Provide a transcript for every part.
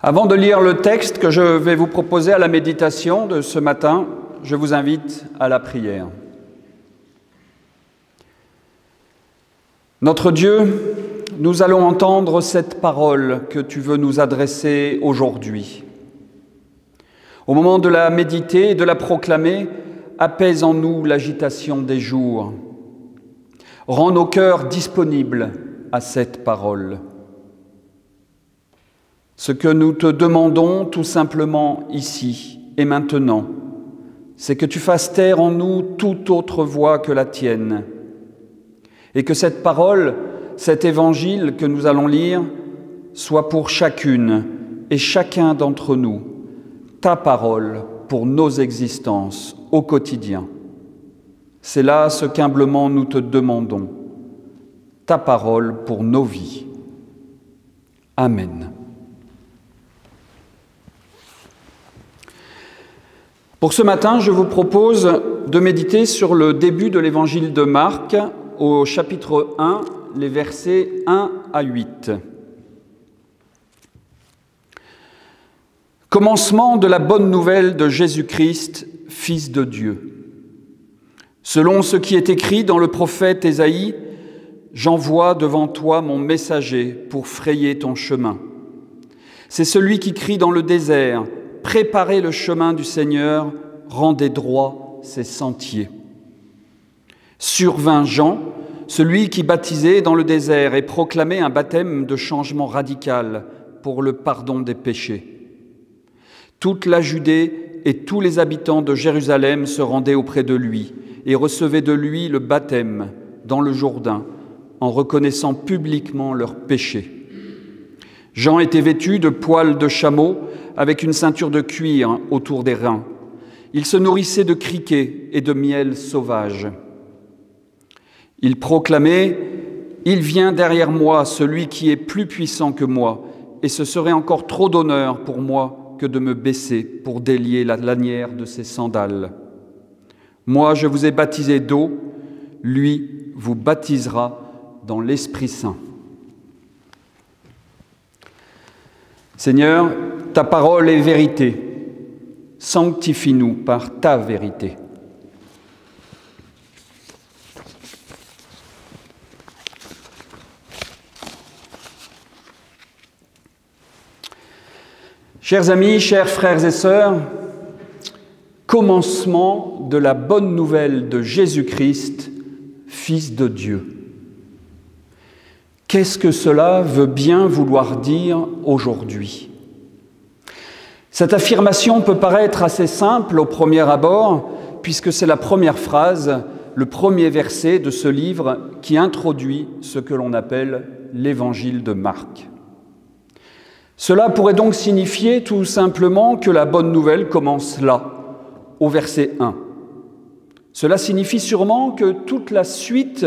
Avant de lire le texte que je vais vous proposer à la méditation de ce matin, je vous invite à la prière. Notre Dieu, nous allons entendre cette parole que tu veux nous adresser aujourd'hui. Au moment de la méditer et de la proclamer, apaise en nous l'agitation des jours. Rends nos cœurs disponibles à cette parole. Ce que nous te demandons tout simplement ici et maintenant, c'est que tu fasses taire en nous toute autre voix que la tienne, et que cette parole, cet évangile que nous allons lire, soit pour chacune et chacun d'entre nous, ta parole pour nos existences au quotidien. C'est là ce qu'humblement nous te demandons, ta parole pour nos vies. Amen. Pour ce matin, je vous propose de méditer sur le début de l'évangile de Marc, au chapitre 1, les versets 1 à 8. Commencement de la bonne nouvelle de Jésus-Christ, Fils de Dieu. Selon ce qui est écrit dans le prophète Ésaïe, « J'envoie devant toi mon messager pour frayer ton chemin. C'est celui qui crie dans le désert, « Préparez le chemin du Seigneur, rendez droits ses sentiers. » Survint Jean, celui qui baptisait dans le désert et proclamait un baptême de changement radical pour le pardon des péchés. Toute la Judée et tous les habitants de Jérusalem se rendaient auprès de lui et recevaient de lui le baptême dans le Jourdain en reconnaissant publiquement leurs péchés. Jean était vêtu de poils de chameau avec une ceinture de cuir autour des reins. Il se nourrissait de criquets et de miel sauvage. Il proclamait « Il vient derrière moi celui qui est plus puissant que moi, et ce serait encore trop d'honneur pour moi que de me baisser pour délier la lanière de ses sandales. Moi, je vous ai baptisé d'eau, lui vous baptisera dans l'Esprit Saint. » Seigneur, ta parole est vérité. Sanctifie-nous par ta vérité. Chers amis, chers frères et sœurs, commencement de la bonne nouvelle de Jésus-Christ, Fils de Dieu. Qu'est-ce que cela veut bien vouloir dire aujourd'hui ? Cette affirmation peut paraître assez simple au premier abord, puisque c'est la première phrase, le premier verset de ce livre qui introduit ce que l'on appelle l'évangile de Marc. Cela pourrait donc signifier tout simplement que la bonne nouvelle commence là, au verset 1. Cela signifie sûrement que toute la suite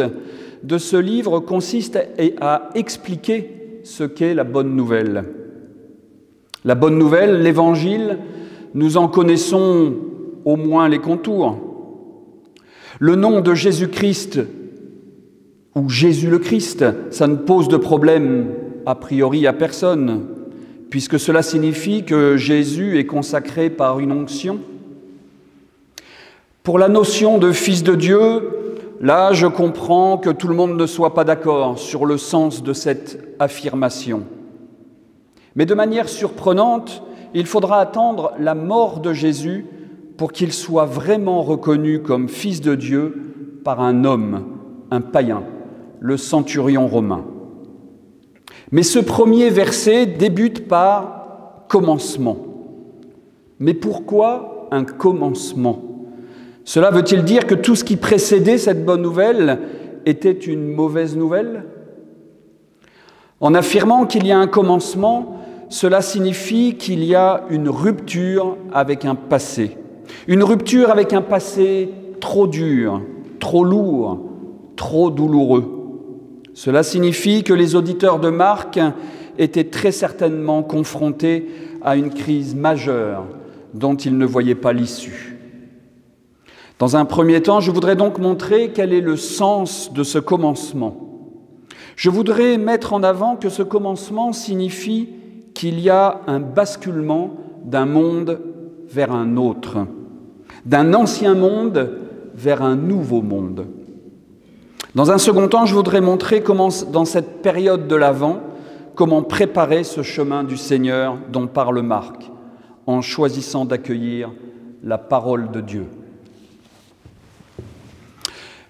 de ce livre consiste à expliquer ce qu'est la bonne nouvelle. La bonne nouvelle, l'évangile, nous en connaissons au moins les contours. Le nom de Jésus-Christ, ou Jésus le Christ, ça ne pose de problème a priori à personne, puisque cela signifie que Jésus est consacré par une onction. Pour la notion de Fils de Dieu, là, je comprends que tout le monde ne soit pas d'accord sur le sens de cette affirmation. Mais de manière surprenante, il faudra attendre la mort de Jésus pour qu'il soit vraiment reconnu comme Fils de Dieu par un homme, un païen, le centurion romain. Mais ce premier verset débute par « commencement ». Mais pourquoi un commencement ? Cela veut-il dire que tout ce qui précédait cette bonne nouvelle était une mauvaise nouvelle ? En affirmant qu'il y a un commencement, cela signifie qu'il y a une rupture avec un passé. Une rupture avec un passé trop dur, trop lourd, trop douloureux. Cela signifie que les auditeurs de Marc étaient très certainement confrontés à une crise majeure dont ils ne voyaient pas l'issue. Dans un premier temps, je voudrais donc montrer quel est le sens de ce commencement. Je voudrais mettre en avant que ce commencement signifie qu'il y a un basculement d'un monde vers un autre, d'un ancien monde vers un nouveau monde. Dans un second temps, je voudrais montrer comment, dans cette période de l'Avent, comment préparer ce chemin du Seigneur dont parle Marc, en choisissant d'accueillir la parole de Dieu.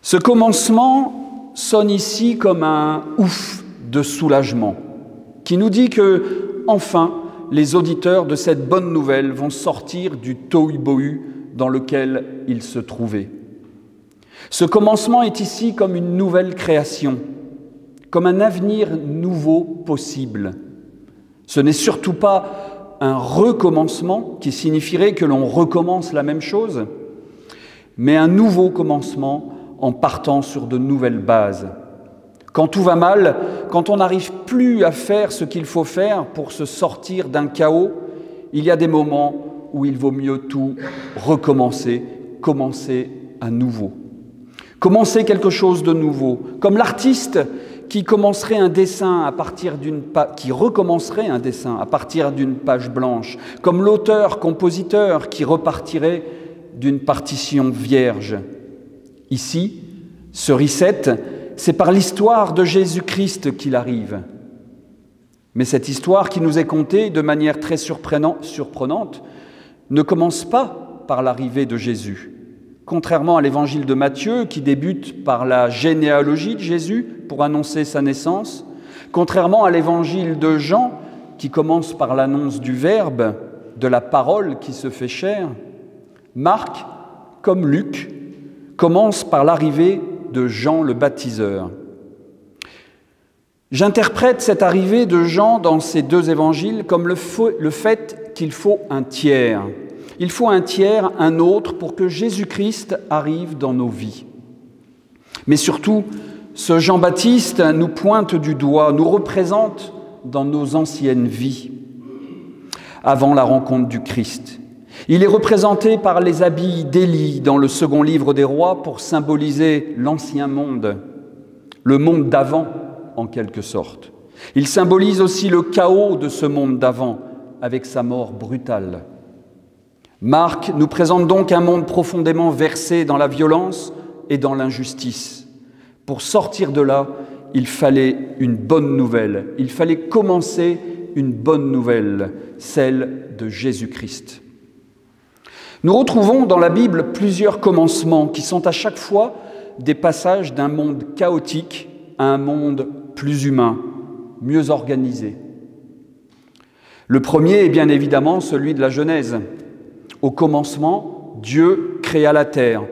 Ce commencement sonne ici comme un ouf de soulagement, qui nous dit que, enfin, les auditeurs de cette bonne nouvelle vont sortir du tohu-bohu dans lequel ils se trouvaient. Ce commencement est ici comme une nouvelle création, comme un avenir nouveau possible. Ce n'est surtout pas un recommencement qui signifierait que l'on recommence la même chose, mais un nouveau commencement en partant sur de nouvelles bases. Quand tout va mal, quand on n'arrive plus à faire ce qu'il faut faire pour se sortir d'un chaos, il y a des moments où il vaut mieux tout recommencer, commencer à nouveau. Commencer quelque chose de nouveau, comme l'artiste qui recommencerait un dessin à partir d'une page blanche, comme l'auteur-compositeur qui repartirait d'une partition vierge. Ici, ce reset, c'est par l'histoire de Jésus-Christ qu'il arrive. Mais cette histoire qui nous est contée de manière très surprenante ne commence pas par l'arrivée de Jésus. Contrairement à l'évangile de Matthieu, qui débute par la généalogie de Jésus pour annoncer sa naissance, contrairement à l'évangile de Jean, qui commence par l'annonce du Verbe, de la parole qui se fait chair, Marc, comme Luc, commence par l'arrivée de Jean le baptiseur. J'interprète cette arrivée de Jean dans ces deux évangiles comme le fait qu'il faut un tiers. Il faut un tiers, un autre, pour que Jésus-Christ arrive dans nos vies. Mais surtout, ce Jean-Baptiste nous pointe du doigt, nous représente dans nos anciennes vies, avant la rencontre du Christ. Il est représenté par les habits d'Élie dans le second livre des rois pour symboliser l'ancien monde, le monde d'avant en quelque sorte. Il symbolise aussi le chaos de ce monde d'avant avec sa mort brutale. Marc nous présente donc un monde profondément versé dans la violence et dans l'injustice. Pour sortir de là, il fallait une bonne nouvelle. Il fallait commencer une bonne nouvelle, celle de Jésus-Christ. Nous retrouvons dans la Bible plusieurs commencements qui sont à chaque fois des passages d'un monde chaotique à un monde plus humain, mieux organisé. Le premier est bien évidemment celui de la Genèse. Au commencement, Dieu créa la terre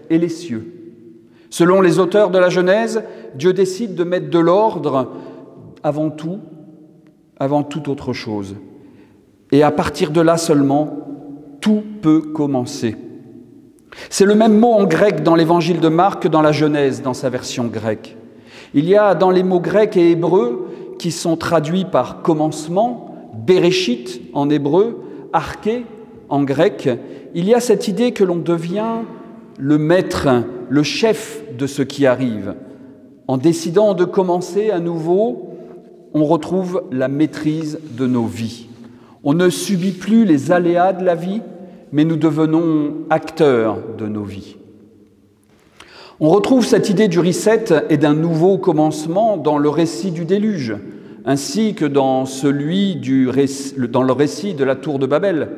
et les cieux. Selon les auteurs de la Genèse, Dieu décide de mettre de l'ordre avant toute autre chose. Et à partir de là seulement, tout peut commencer. C'est le même mot en grec dans l'évangile de Marc que dans la Genèse, dans sa version grecque. Il y a dans les mots grecs et hébreux qui sont traduits par commencement, Bereshit en hébreu, arché en grec, il y a cette idée que l'on devient le maître, le chef de ce qui arrive. En décidant de commencer à nouveau, on retrouve la maîtrise de nos vies. On ne subit plus les aléas de la vie, mais nous devenons acteurs de nos vies. On retrouve cette idée du reset et d'un nouveau commencement dans le récit du déluge, ainsi que dans le récit de la tour de Babel.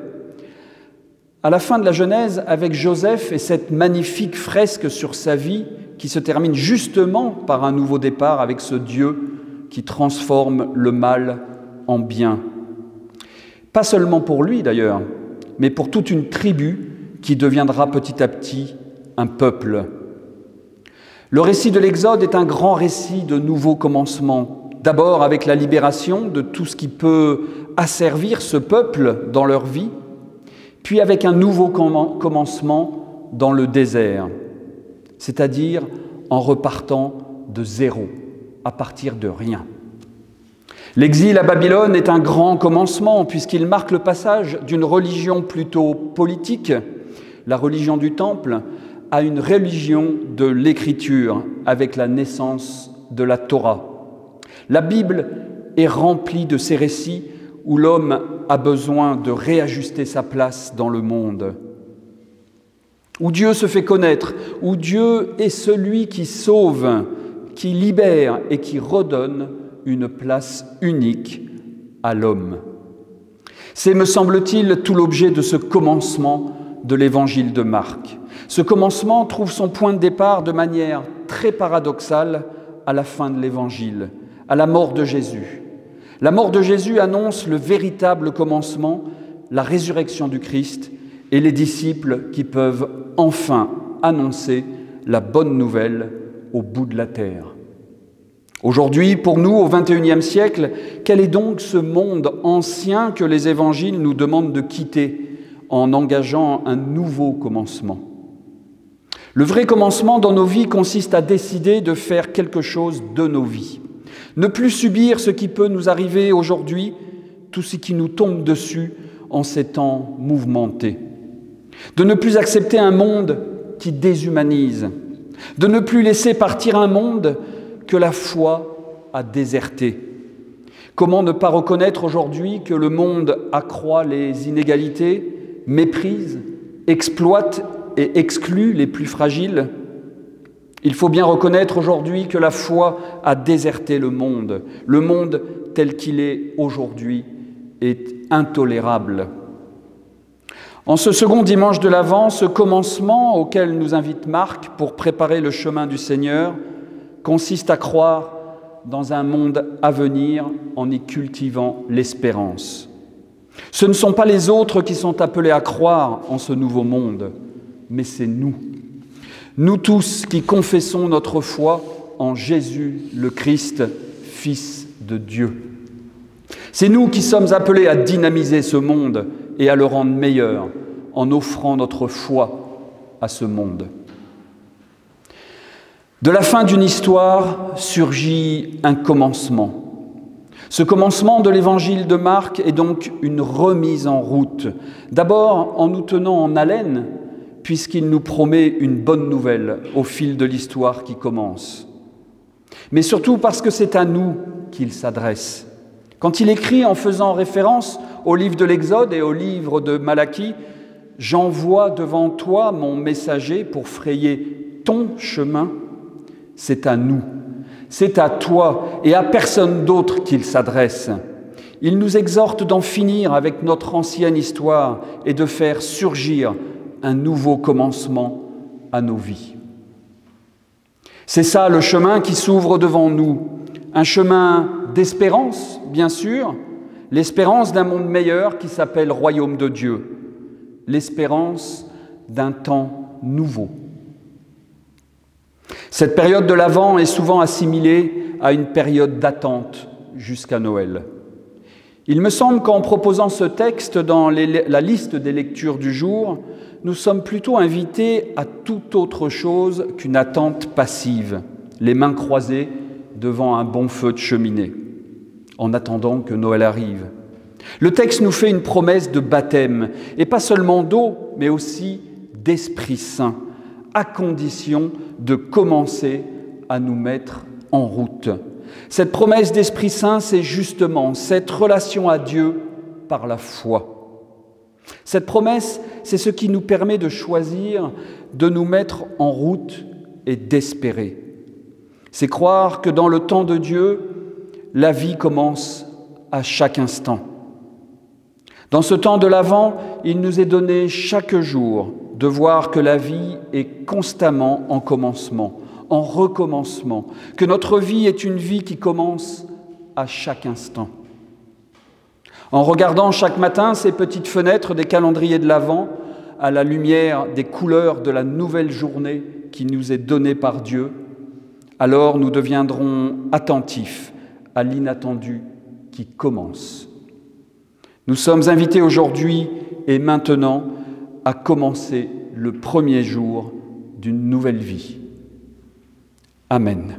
À la fin de la Genèse, avec Joseph et cette magnifique fresque sur sa vie qui se termine justement par un nouveau départ avec ce Dieu qui transforme le mal en bien. Pas seulement pour lui d'ailleurs, mais pour toute une tribu qui deviendra petit à petit un peuple. Le récit de l'Exode est un grand récit de nouveaux commencements. D'abord avec la libération de tout ce qui peut asservir ce peuple dans leur vie, puis avec un nouveau commencement dans le désert, c'est-à-dire en repartant de zéro, à partir de rien. L'exil à Babylone est un grand commencement puisqu'il marque le passage d'une religion plutôt politique, la religion du temple, à une religion de l'écriture avec la naissance de la Torah. La Bible est remplie de ces récits où l'homme a besoin de réajuster sa place dans le monde, où Dieu se fait connaître, où Dieu est celui qui sauve, qui libère et qui redonne une place unique à l'homme. C'est, me semble-t-il, tout l'objet de ce commencement de l'évangile de Marc. Ce commencement trouve son point de départ de manière très paradoxale à la fin de l'évangile, à la mort de Jésus. La mort de Jésus annonce le véritable commencement, la résurrection du Christ et les disciples qui peuvent enfin annoncer la bonne nouvelle au bout de la terre. Aujourd'hui, pour nous, au XXIe siècle, quel est donc ce monde ancien que les évangiles nous demandent de quitter en engageant un nouveau commencement? Le vrai commencement dans nos vies consiste à décider de faire quelque chose de nos vies. Ne plus subir ce qui peut nous arriver aujourd'hui, tout ce qui nous tombe dessus en ces temps mouvementés. De ne plus accepter un monde qui déshumanise. De ne plus laisser partir un monde que la foi a déserté. Comment ne pas reconnaître aujourd'hui que le monde accroît les inégalités, méprise, exploite et exclut les plus fragiles? Il faut bien reconnaître aujourd'hui que la foi a déserté le monde. Le monde tel qu'il est aujourd'hui est intolérable. En ce second dimanche de l'Avent, ce commencement auquel nous invite Marc pour préparer le chemin du Seigneur consiste à croire dans un monde à venir en y cultivant l'espérance. Ce ne sont pas les autres qui sont appelés à croire en ce nouveau monde, mais c'est nous. Nous tous qui confessons notre foi en Jésus le Christ, Fils de Dieu. C'est nous qui sommes appelés à dynamiser ce monde et à le rendre meilleur en offrant notre foi à ce monde. De la fin d'une histoire surgit un commencement. Ce commencement de l'évangile de Marc est donc une remise en route. D'abord en nous tenant en haleine, puisqu'il nous promet une bonne nouvelle au fil de l'histoire qui commence. Mais surtout parce que c'est à nous qu'il s'adresse. Quand il écrit en faisant référence au livre de l'Exode et au livre de Malachie, « J'envoie devant toi mon messager pour frayer ton chemin », c'est à nous, c'est à toi et à personne d'autre qu'il s'adresse. Il nous exhorte d'en finir avec notre ancienne histoire et de faire surgir un nouveau commencement à nos vies. C'est ça le chemin qui s'ouvre devant nous, un chemin d'espérance, bien sûr, l'espérance d'un monde meilleur qui s'appelle Royaume de Dieu, l'espérance d'un temps nouveau. Cette période de l'Avent est souvent assimilée à une période d'attente jusqu'à Noël. Il me semble qu'en proposant ce texte dans la liste des lectures du jour, nous sommes plutôt invités à toute autre chose qu'une attente passive, les mains croisées devant un bon feu de cheminée, en attendant que Noël arrive. Le texte nous fait une promesse de baptême, et pas seulement d'eau, mais aussi d'Esprit Saint, à condition de commencer à nous mettre en route. Cette promesse d'Esprit Saint, c'est justement cette relation à Dieu par la foi. Cette promesse, c'est ce qui nous permet de choisir, de nous mettre en route et d'espérer. C'est croire que dans le temps de Dieu, la vie commence à chaque instant. Dans ce temps de l'Avent, il nous est donné chaque jour de voir que la vie est constamment en commencement, en recommencement, que notre vie est une vie qui commence à chaque instant. En regardant chaque matin ces petites fenêtres des calendriers de l'Avent, à la lumière des couleurs de la nouvelle journée qui nous est donnée par Dieu, alors nous deviendrons attentifs à l'inattendu qui commence. Nous sommes invités aujourd'hui et maintenant à commencer le premier jour d'une nouvelle vie. Amen.